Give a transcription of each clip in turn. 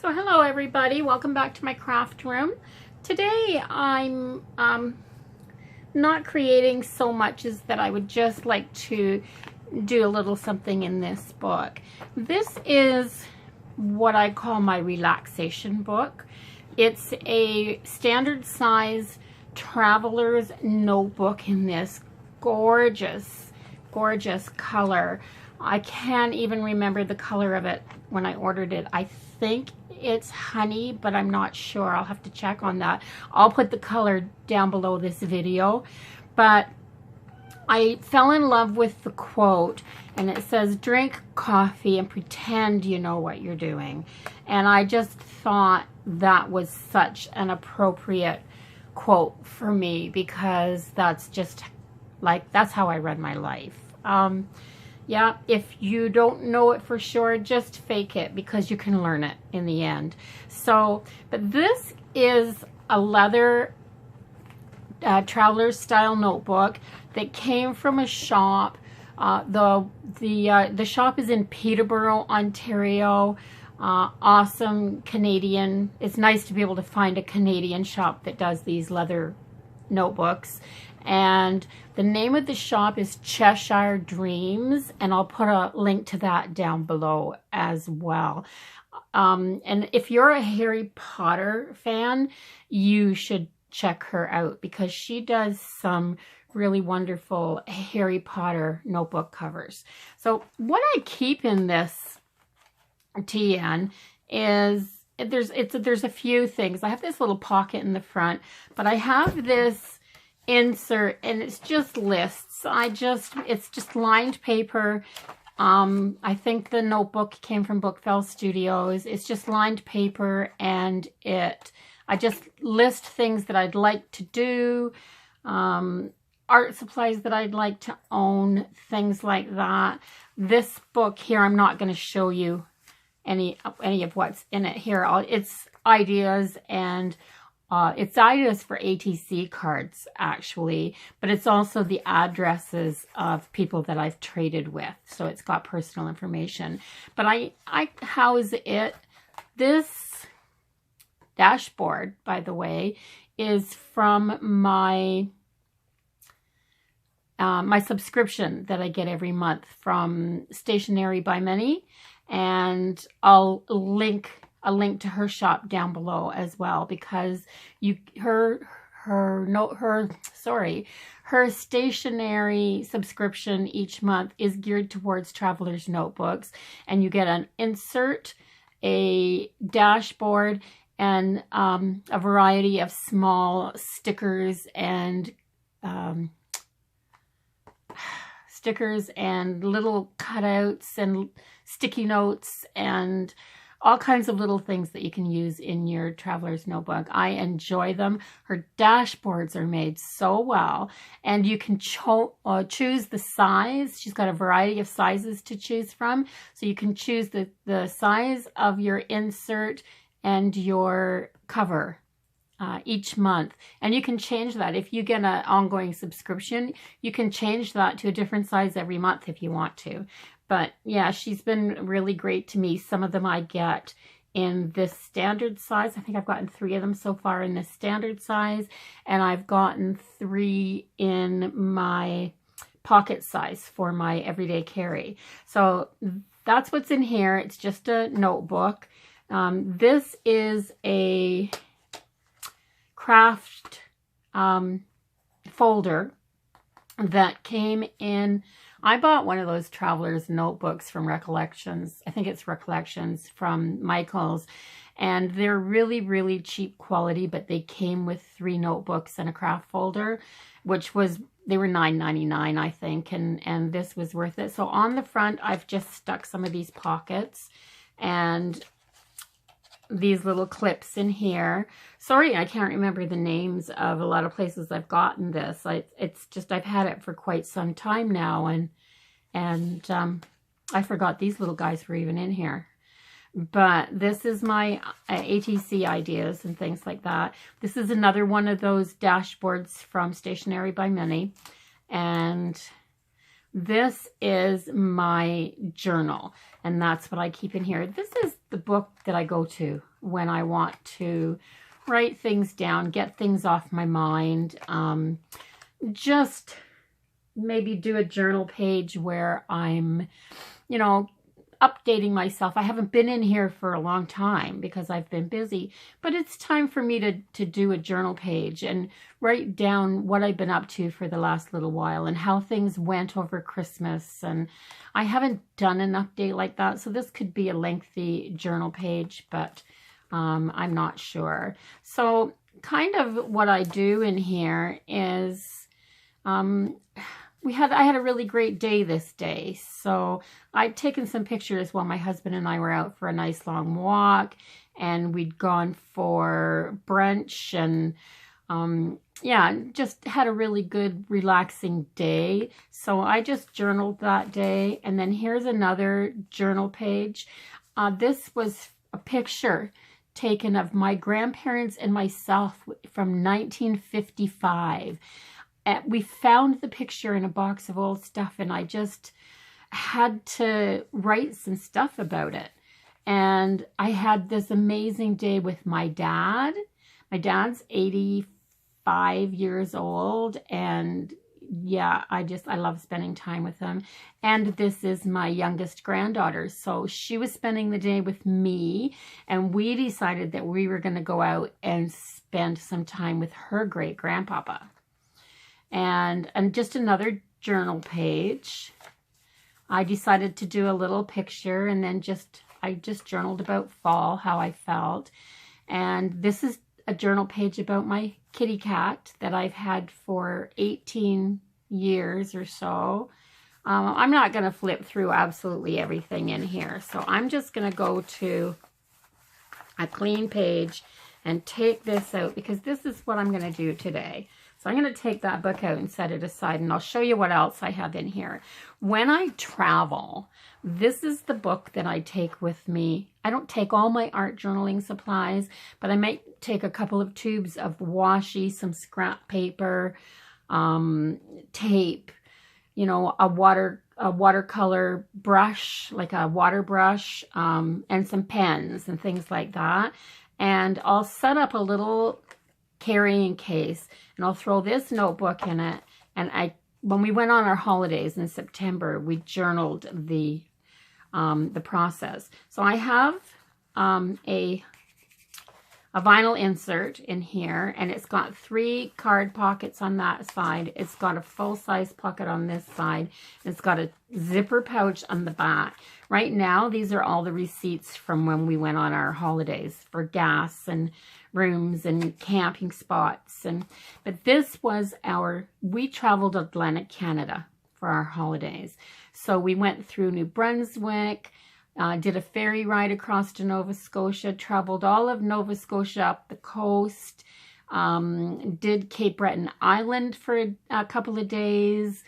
So hello everybody, welcome back to my craft room. Today I'm not creating so much as that I would just like to do a little something in this book. This is what I call my relaxation book. It's a standard size traveler's notebook in this gorgeous color. I can't even remember the color of it when I ordered it. I think it's honey, but I'm not sure. I'll have to check on that. I'll put the color down below this video. But I fell in love with the quote, and it says, drink coffee and pretend you know what you're doing. And I just thought that was such an appropriate quote for me, because that's just like, that's how I run my life. Yeah, if you don't know it for sure, just fake it, because you can learn it in the end. So, but this is a leather traveler's style notebook that came from a shop. The shop is in Peterborough, Ontario. Awesome Canadian. It's nice to be able to find a Canadian shop that does these leather notebooks. And the name of the shop is Cheshire Dreams, and I'll put a link to that down below as well. And if you're a Harry Potter fan, you should check her out, because she does some really wonderful Harry Potter notebook covers. So what I keep in this TN is there's a few things. I have this little pocket in the front, but I have this insert, and it's just lists. It's just lined paper. I think the notebook came from Bookfell Studios. It's just lined paper, and I just list things that I'd like to do, art supplies that I'd like to own, things like that. This book here, I'm not going to show you any of what's in it here. It's ideas, and it's ideas for ATC cards, actually, but it's also the addresses of people that I've traded with. So it's got personal information. But I house it. This dashboard, by the way, is from my my subscription that I get every month from Stationery by Many, and I'll link a link to her shop down below as well, because her stationery subscription each month is geared towards traveler's notebooks, and you get an insert, a dashboard, and a variety of small stickers and little cutouts and sticky notes and all kinds of little things that you can use in your traveler's notebook. I enjoy them. Her dashboards are made so well, and you can choose the size. She's got a variety of sizes to choose from, so you can choose the size of your insert and your cover each month, and you can change that. If you get an ongoing subscription, you can change that to a different size every month if you want to. But yeah, she's been really great to me. Some of them I get in this standard size. I think I've gotten 3 of them so far in this standard size, and I've gotten 3 in my pocket size for my everyday carry. So that's what's in here. It's just a notebook. This is a craft folder that came in. I bought one of those traveler's notebooks from Recollections. I think it's Recollections from Michael's. And they're really, really cheap quality, but they came with 3 notebooks and a craft folder, which was, they were $9.99, I think. And this was worth it. So on the front, I've just stuck some of these pockets and these little clips in here. Sorry, I can't remember the names of a lot of places I've gotten this. It's just, I've had it for quite some time now, and I forgot these little guys were even in here. But this is my ATC ideas and things like that. This is another one of those dashboards from Stationery by Many, and This is my journal, and that's what I keep in here. This is the book that I go to when I want to write things down, get things off my mind. Just maybe do a journal page where I'm, you know, updating myself. I haven't been in here for a long time because I've been busy, but it's time for me to do a journal page and write down what I've been up to for the last little while and how things went over Christmas. And I haven't done an update like that, so this could be a lengthy journal page, but I'm not sure. So kind of what I do in here is I had a really great day this day. So I'd taken some pictures while my husband and I were out for a nice long walk, and we'd gone for brunch, and yeah, just had a really good relaxing day. So I just journaled that day. And then here's another journal page. This was a picture taken of my grandparents and myself from 1955. We found the picture in a box of old stuff, and I just had to write some stuff about it. And I had this amazing day with my dad. My dad's 85 years old, and yeah, I love spending time with him. And this is my youngest granddaughter. So she was spending the day with me, and we decided that we were going to go out and spend some time with her great-grandpapa. And just another journal page. I decided to do a little picture, and then I just journaled about fall, how I felt. And this is a journal page about my kitty cat that I've had for 18 years or so. I'm not going to flip through absolutely everything in here. So I'm just going to go to a clean page and take this out, because this is what I'm going to do today. So I'm going to take that book out and set it aside, and I'll show you what else I have in here. When I travel, this is the book that I take with me. I don't take all my art journaling supplies, but I might take a couple of tubes of washi, some scrap paper, tape, you know, a watercolor brush, like a water brush, and some pens and things like that. And I'll set up a little carrying case, and I'll throw this notebook in it. And when we went on our holidays in September, we journaled the process. So I have a vinyl insert in here, and it's got 3 card pockets on that side. It's got a full-size pocket on this side. It's got a zipper pouch on the back. Right now, these are all the receipts from when we went on our holidays for gas and rooms and camping spots. But this was we traveled Atlantic Canada for our holidays. So we went through New Brunswick, did a ferry ride across to Nova Scotia, traveled all of Nova Scotia up the coast, did Cape Breton Island for a couple of days,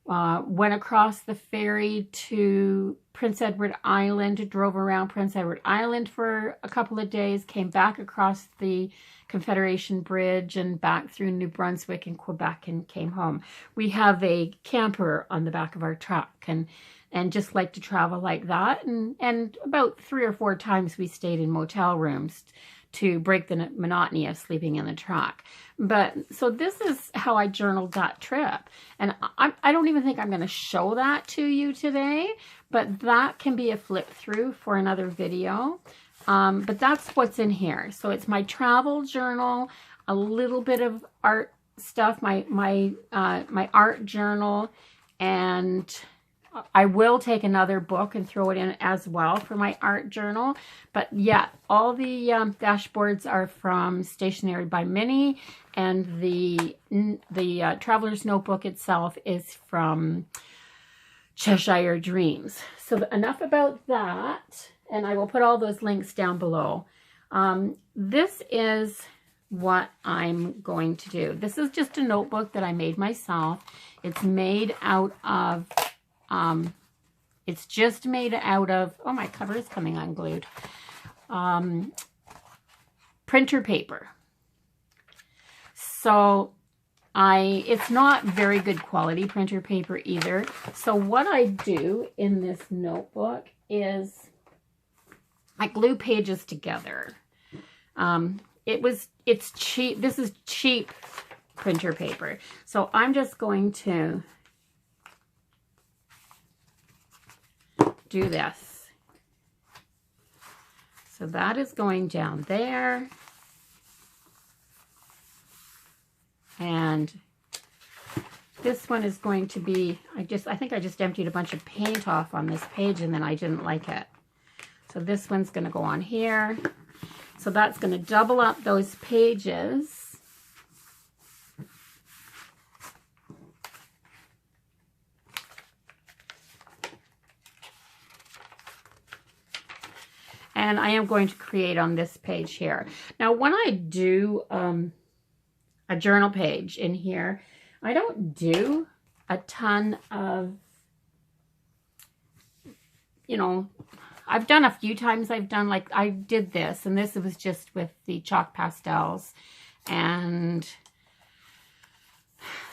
went across the ferry to Prince Edward Island, drove around Prince Edward Island for a couple of days, came back across the Confederation Bridge and back through New Brunswick and Quebec and came home. We have a camper on the back of our truck, and just like to travel like that. And about 3 or 4 times we stayed in motel rooms to break the monotony of sleeping in the truck. But so this is how I journaled that trip. And I don't even think I'm going to show that to you today, but that can be a flip through for another video. But that's what's in here. So it's my travel journal, a little bit of art stuff, my art journal, and I will take another book and throw it in as well for my art journal. But yeah, all the dashboards are from Stationery by Minnie, and the Traveler's Notebook itself is from Cheshire Dreams. So enough about that, and I will put all those links down below. This is what I'm going to do. This is just a notebook that I made myself. It's made out of it's just made out of, oh, my cover is coming unglued, printer paper. So it's not very good quality printer paper either. So what I do in this notebook is I glue pages together. It's cheap. This is cheap printer paper. So I'm just going to do this. So that is going down there. And this one is going to be, I think I just emptied a bunch of paint off on this page and then I didn't like it. So this one's going to go on here. So that's going to double up those pages. And I am going to create on this page here. Now, when I do a journal page in here, I don't do a ton of, you know, I've done a few times. I've done, like, I did this, and this was just with the chalk pastels. And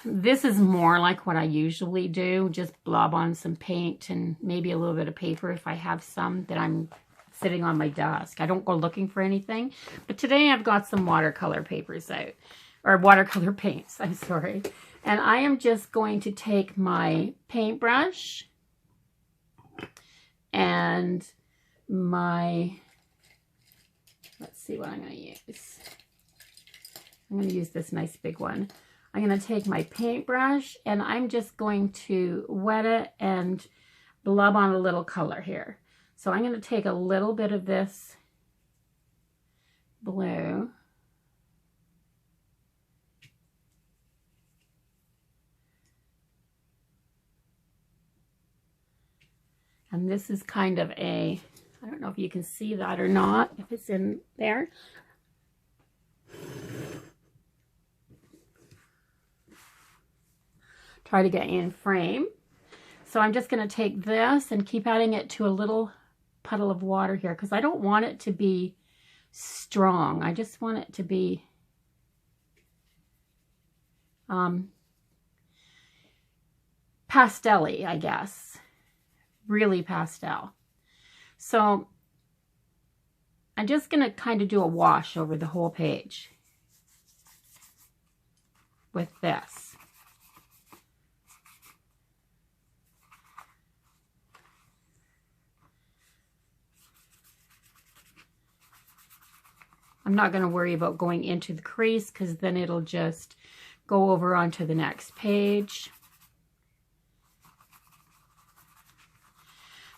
this is more like what I usually do, just blob on some paint and maybe a little bit of paper if I have some that I'm sitting on my desk. I don't go looking for anything. But today I've got some watercolor papers out, or watercolor paints, I'm sorry. And I am just going to take my paintbrush and my, let's see what I'm going to use. I'm going to use this nice big one. I'm going to take my paintbrush and I'm just going to wet it and blub on a little color here. So I'm going to take a little bit of this blue. And this is kind of a, I don't know if you can see that or not, if it's in there. Try to get in frame. So I'm just going to take this and keep adding it to a little puddle of water here because I don't want it to be strong. I just want it to be pastel-y, I guess. Really pastel. So I'm just going to kind of do a wash over the whole page with this. I'm not going to worry about going into the crease because then it'll just go over onto the next page.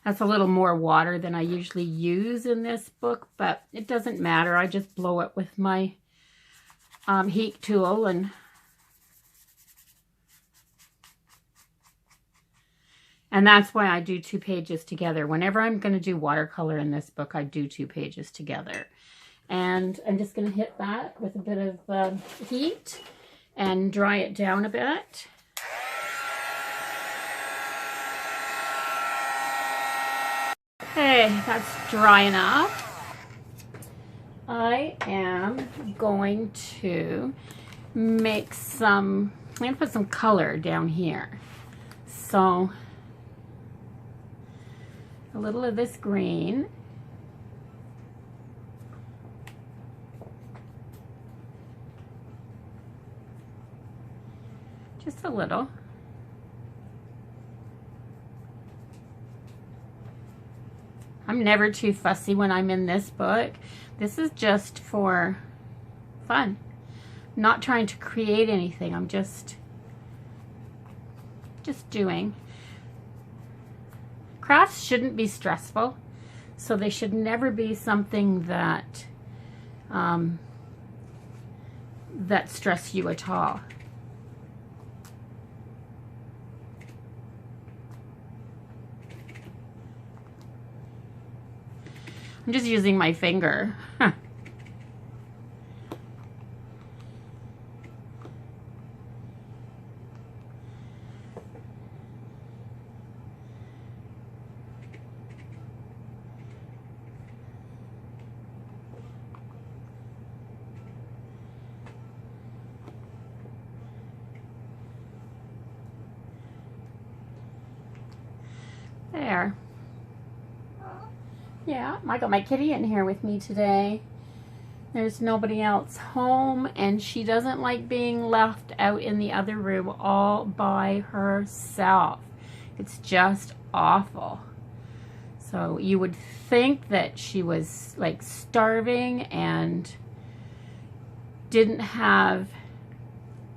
That's a little more water than I usually use in this book, but it doesn't matter. I just blow it with my heat tool and that's why I do 2 pages together. Whenever I'm going to do watercolor in this book, I do 2 pages together. And I'm just going to hit that with a bit of heat and dry it down a bit. Okay, that's dry enough. I am going to make some, I'm going to put some color down here. So, a little of this green. Just a little. I'm never too fussy when I'm in this book. This is just for fun. I'm not trying to create anything. I'm just doing. Crafts shouldn't be stressful, so they should never be something that that stress you at all. I'm just using my finger. There. Yeah, I got my kitty in here with me today. There's nobody else home, and she doesn't like being left out in the other room all by herself. It's just awful. So you would think that she was like starving and didn't have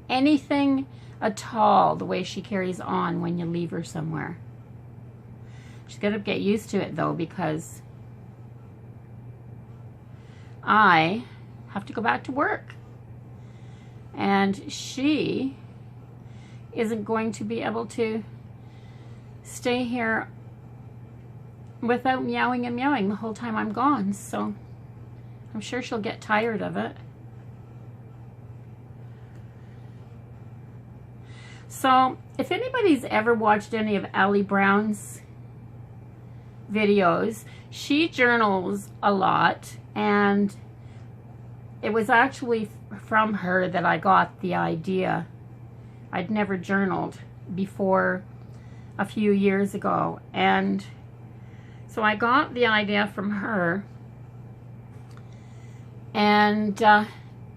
anything at all the way she carries on when you leave her somewhere. She's going to get used to it though, because I have to go back to work. And she isn't going to be able to stay here without meowing and meowing the whole time I'm gone. So I'm sure she'll get tired of it. So if anybody's ever watched any of Allie Brown's videos, she journals a lot, and it was actually from her that I got the idea. I'd never journaled before a few years ago, and so I got the idea from her, and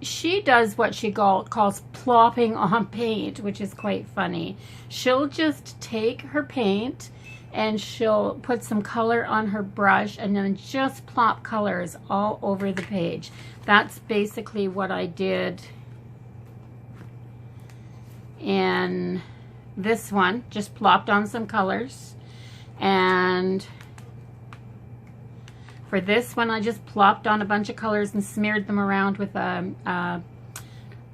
she does what she calls plopping on paint, which is quite funny. She'll just take her paint and she'll put some color on her brush and then just plop colors all over the page. That's basically what I did in this one. Just plopped on some colors, and for this one, I just plopped on a bunch of colors and smeared them around with an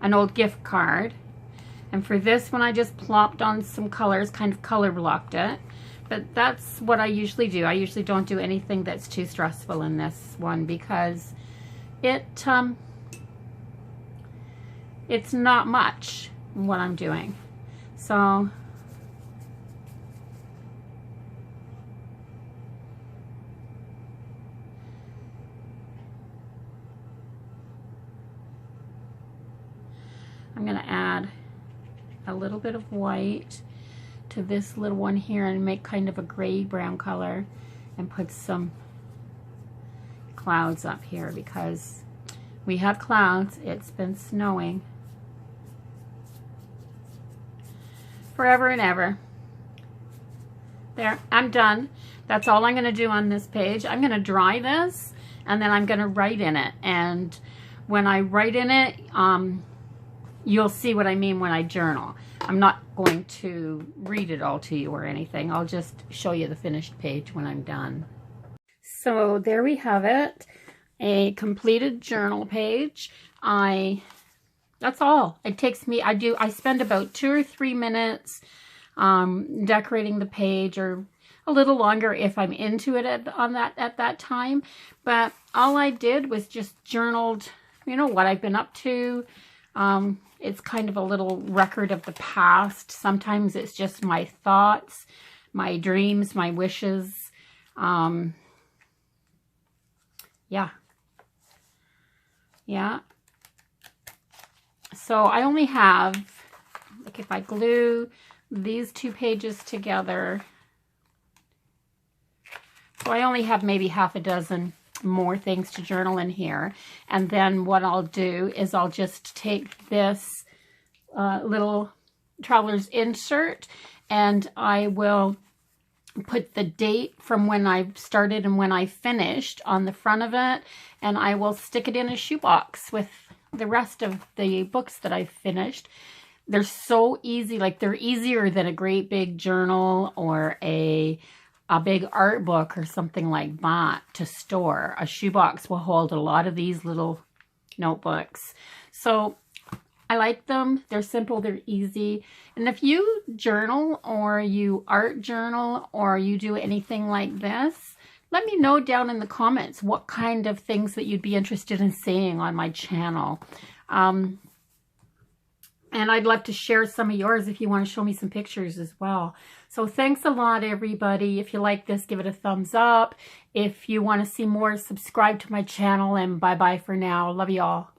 old gift card. And for this one, I just plopped on some colors, kind of color blocked it. But that's what I usually do. I usually don't do anything that's too stressful in this one, because it's not much what I'm doing. So I'm going to add a little bit of white to this little one here and make kind of a gray-brown color, and put some clouds up here because we have clouds. It's been snowing forever and ever. There, I'm done. That's all I'm going to do on this page. I'm going to dry this, and then I'm going to write in it. And when I write in it, you'll see what I mean when I journal. I'm not going to read it all to you or anything. I'll just show you the finished page when I'm done. So there we have it, a completed journal page. That's all it takes me. I spend about 2 or 3 minutes decorating the page, or a little longer if I'm into it at that time. But all I did was just journaled, you know, what I've been up to. It's kind of a little record of the past. Sometimes it's just my thoughts, my dreams, my wishes. Yeah. So I only have, like, if I glue these 2 pages together, so I only have maybe half a dozen more things to journal in here. And then what I'll do is I'll just take this little traveler's insert, and I will put the date from when I started and when I finished on the front of it, and I will stick it in a shoebox with the rest of the books that I've finished. They're so easy, like they're easier than a great big journal or a big art book or something like that to store. A shoebox will hold a lot of these little notebooks. So I like them. They're simple, they're easy. And if you journal, or you art journal, or you do anything like this, let me know down in the comments what kind of things that you'd be interested in seeing on my channel. And I'd love to share some of yours if you want to show me some pictures as well. So thanks a lot, everybody. If you like this, give it a thumbs up. If you want to see more, subscribe to my channel, and bye-bye for now. Love you all.